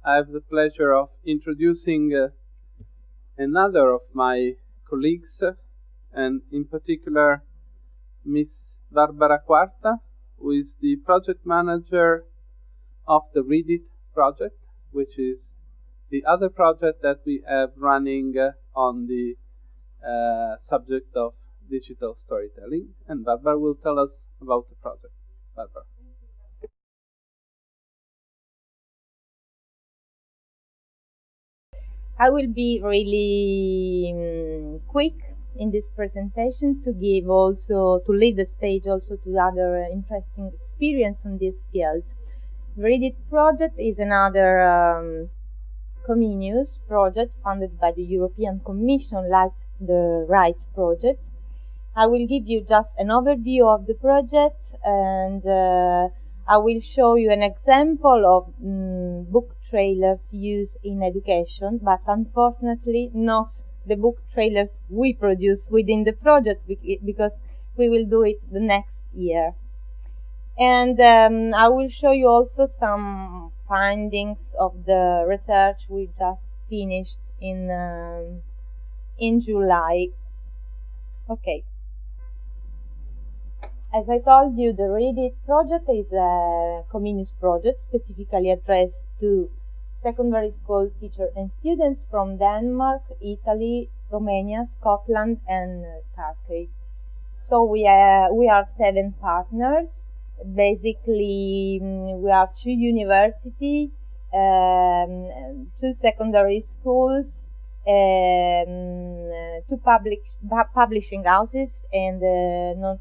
I have the pleasure of introducing another of my colleagues, and in particular Miss Barbara Quarta, who is the project manager of the Read It project, which is the other project that we have running on the subject of digital storytelling. And Barbara will tell us about the project. Barbara. I will be really quick in this presentation to lead the stage also to other interesting experience on this field. The Read It project is another Comenius project funded by the European Commission, like the Rights project. I will give you just an overview of the project, and I will show you an example of book trailers used in education, but unfortunately not the book trailers we produce within the project, because we will do it the next year. And I will show you also some findings of the research we just finished in July. Okay. As I told you, the Read It project is a Comenius project specifically addressed to secondary school teachers and students from Denmark, Italy, Romania, Scotland, and Turkey. So we are 7 partners. Basically, we are 2 universities, 2 secondary schools, 2 publishing houses, and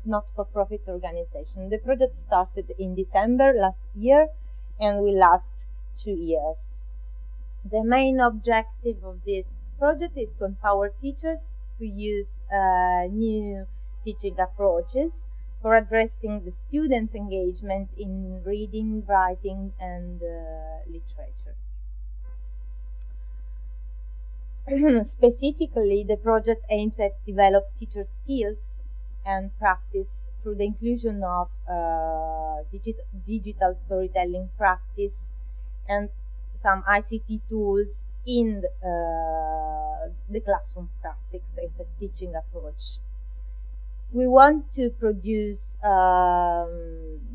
not-for-profit organization. The project started in December last year and will last 2 years. The main objective of this project is to empower teachers to use new teaching approaches for addressing the students' engagement in reading, writing, and literature. Specifically, the project aims at develop teacher skills and practice through the inclusion of digital storytelling practice and some ICT tools in the classroom practice as a teaching approach. We want to produce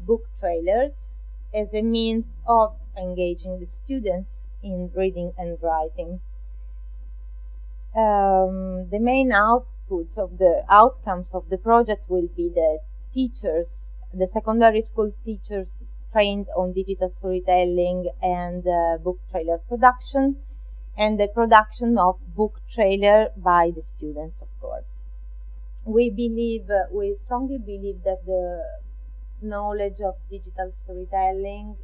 book trailers as a means of engaging the students in reading and writing. The main outputs of the outcomes of the project will be the teachers, the secondary school teachers trained on digital storytelling and book trailer production, and the production of book trailer by the students, of course. We strongly believe that the knowledge of digital storytelling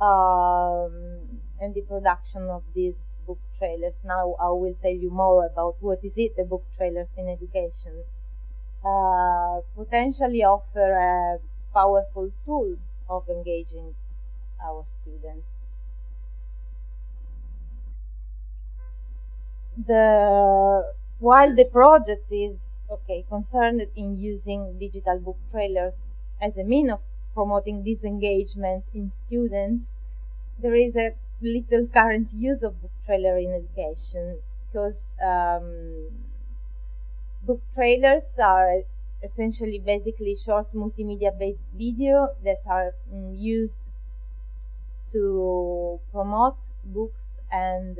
and the production of these book trailers. Now I will tell you more about what is it, the book trailers in education. Potentially offer a powerful tool of engaging our students. While the project is concerned in using digital book trailers as a means of promoting disengagement in students, there is a little current use of book trailer in education, because book trailers are essentially basically short multimedia based video that are used to promote books and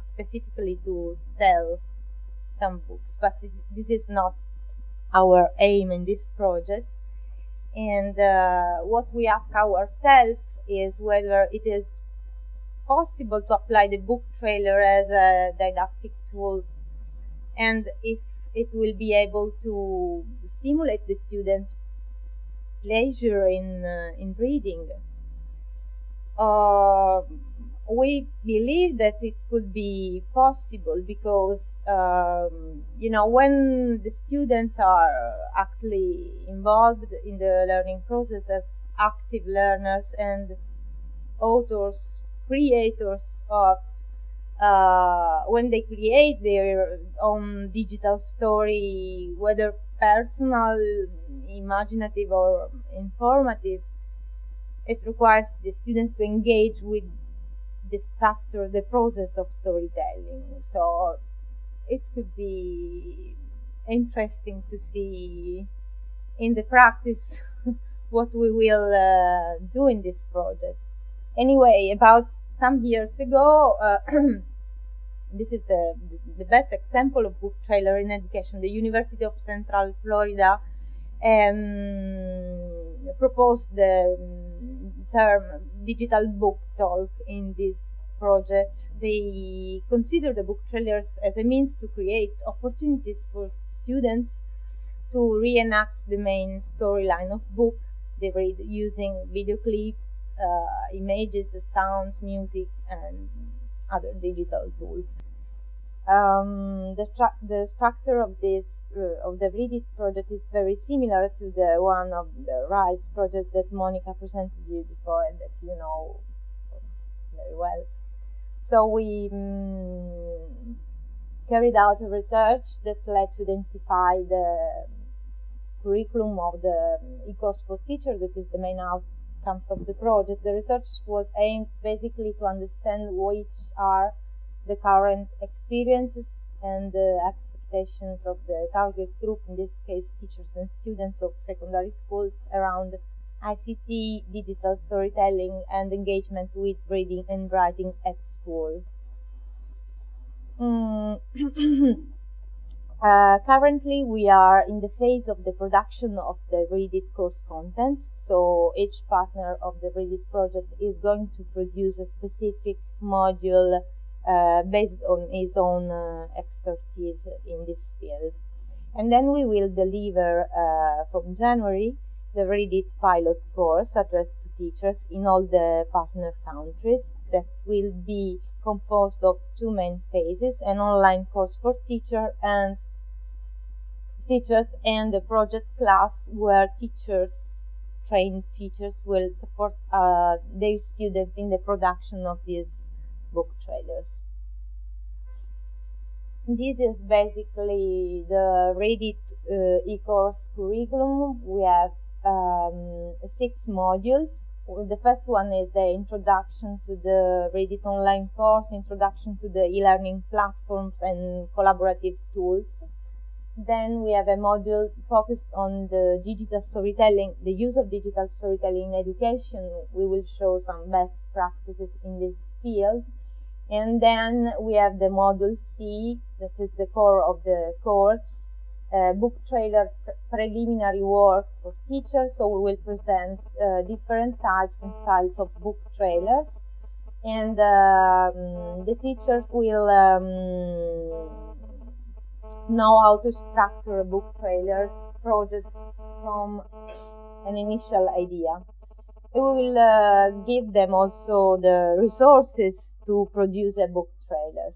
specifically to sell some books, but this is not our aim in this project. And what we ask ourselves is whether it is possible to apply the book trailer as a didactic tool, and if it will be able to stimulate the students' pleasure in reading. We believe that it could be possible because, when the students are actually involved in the learning process as active learners and authors, creators of, when they create their own digital story, whether personal, imaginative, or informative, it requires the students to engage with the structure, the process of storytelling. So it could be interesting to see in the practice what we will do in this project. Anyway, about some years ago, this is the best example of book trailer in education. The University of Central Florida proposed the term digital book talk in this project. They consider the book trailers as a means to create opportunities for students to reenact the main storyline of book they read using video clips, images, sounds, music, and other digital tools. The structure of this of the Read It project is very similar to the one of the Rights project that Monica presented you before and that you know very well. So we carried out a research that led to identify the curriculum of the e-course for teachers, that is the main outcomes of the project. The research was aimed basically to understand which are the current experiences and the expectations of the target group, in this case teachers and students of secondary schools, around ICT, digital storytelling, and engagement with reading and writing at school. Currently, we are in the phase of the production of the Read It course contents. So each partner of the Read It project is going to produce a specific module based on his own expertise in this field. And then we will deliver from January the Read It pilot course addressed to teachers in all the partner countries, that will be composed of two main phases: an online course for teachers and the project class, where trained teachers will support their students in the production of these book trailers. This is basically the Read It e-course curriculum. We have 6 modules. The first one is the introduction to the Read It online course, introduction to the e-learning platforms and collaborative tools. Then we have a module focused on the digital storytelling, the use of digital storytelling in education. We will show some best practices in this field. And then we have the module C, that is the core of the course, book trailer preliminary work for teachers. So we will present different types and styles of book trailers, and the teachers will know how to structure a book trailers project from an initial idea. We will give them also the resources to produce a book trailer.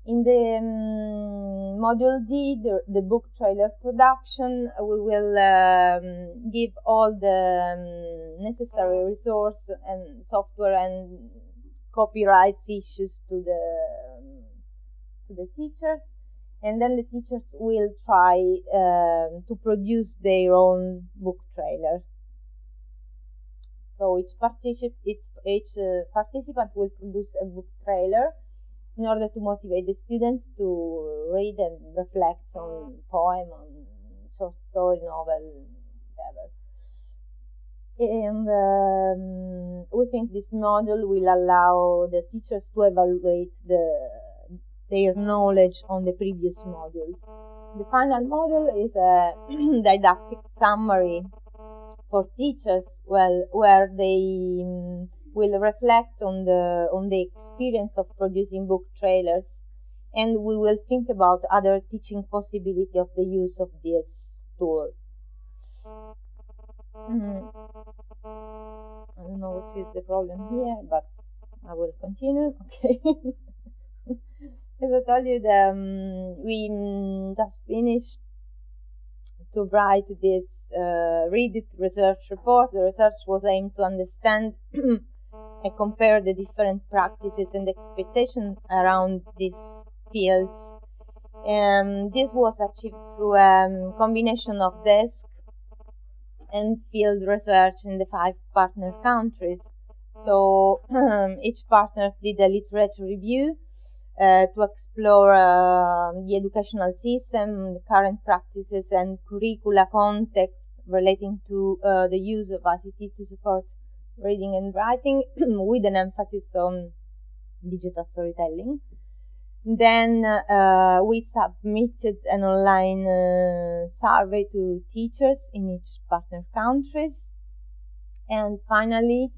In the module D, the book trailer production, we will give all the necessary resource and software and copyrights issues to the teachers, and then the teachers will try to produce their own book trailer. So each participant will produce a book trailer in order to motivate the students to read and reflect on poem, on short story, novel, whatever. And we think this module will allow the teachers to evaluate their knowledge on the previous modules. The final module is a didactic summary for teachers, where they will reflect on the experience of producing book trailers, and we will think about other teaching possibility of the use of this tool. I don't know what is the problem here, but I will continue. Okay. As I told you, we just finished to write this Read It research report. The research was aimed to understand and compare the different practices and expectations around these fields. This was achieved through a combination of desk and field research in the 5 partner countries. So each partner did a literature review to explore the educational system, the current practices and curricula context relating to the use of ICT to support reading and writing with an emphasis on digital storytelling. Then we submitted an online survey to teachers in each partner countries. And finally,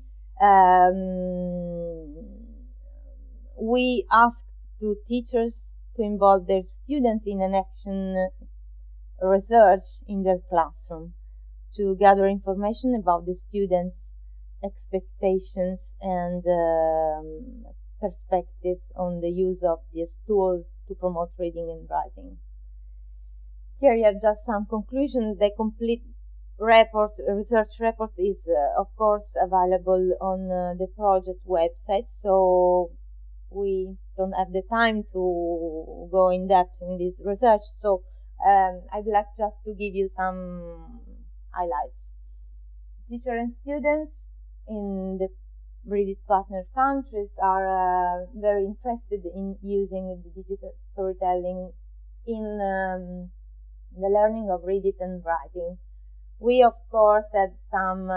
we asked to teachers to involve their students in an action research in their classroom to gather information about the students' expectations and perspectives on the use of this tool to promote reading and writing. Here you have just some conclusion. The complete research report is of course available on the project website, so we don't have the time to go in depth in this research, so I'd like just to give you some highlights. Teachers and students in the Read partner countries are very interested in using the digital storytelling in the learning of reading and writing. We of course had some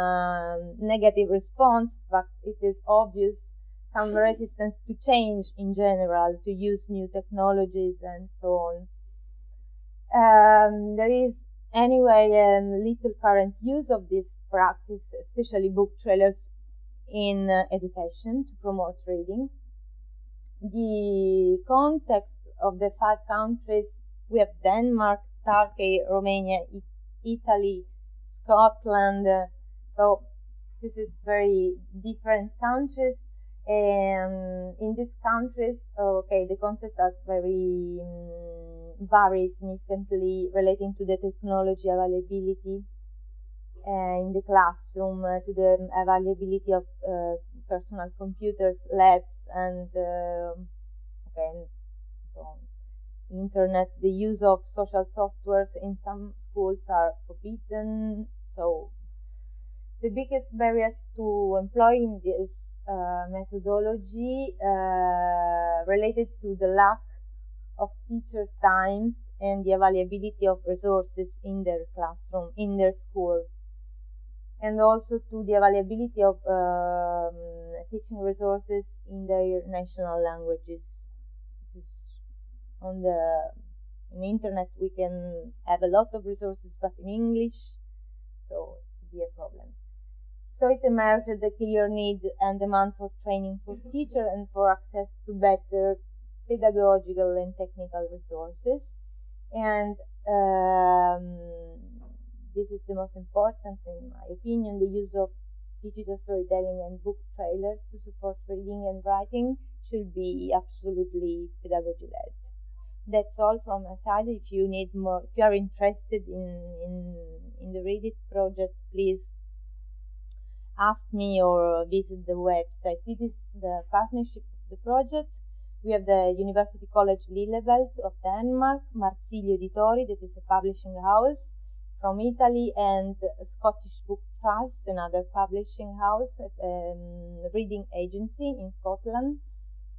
negative response, but it is obvious some resistance to change in general, to use new technologies and so on. There is anyway little current use of this practice, especially book trailers in education to promote reading. The context of the 5 countries, we have Denmark, Turkey, Romania, Italy, Scotland, so this is very different countries, and in these countries, the contexts are vary significantly relating to the technology availability in the classroom, to the availability of personal computers, labs, and and so on. Internet, the use of social softwares in some schools are forbidden. So the biggest barriers to employing this methodology related to the lack of teacher times and the availability of resources in their classroom, in their school, and also to the availability of teaching resources in their national languages. Because on the internet we can have a lot of resources, but in English, so it would be a problem. So it emerged a clear need and demand for training for teachers and for access to better pedagogical and technical resources. And this is the most important, in my opinion, the use of digital storytelling and book trailers to support reading and writing should be absolutely pedagogy-led. That's all from my side. If you need more, if you are interested in the Read It project, please ask me or visit the website. This is the partnership of the project. We have the University College Lillebelt of Denmark, Marsilio Editori, that is a publishing house from Italy, and Scottish Book Trust, another publishing house, reading agency in Scotland.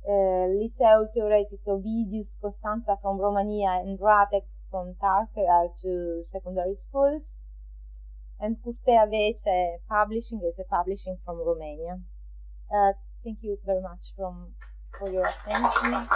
Liceo Teoretico Vidius Costanza from Romania and Ratek from Turkey are 2 secondary schools. And Quarta Vece Publishing is a publishing from Romania. Thank you very much for your attention.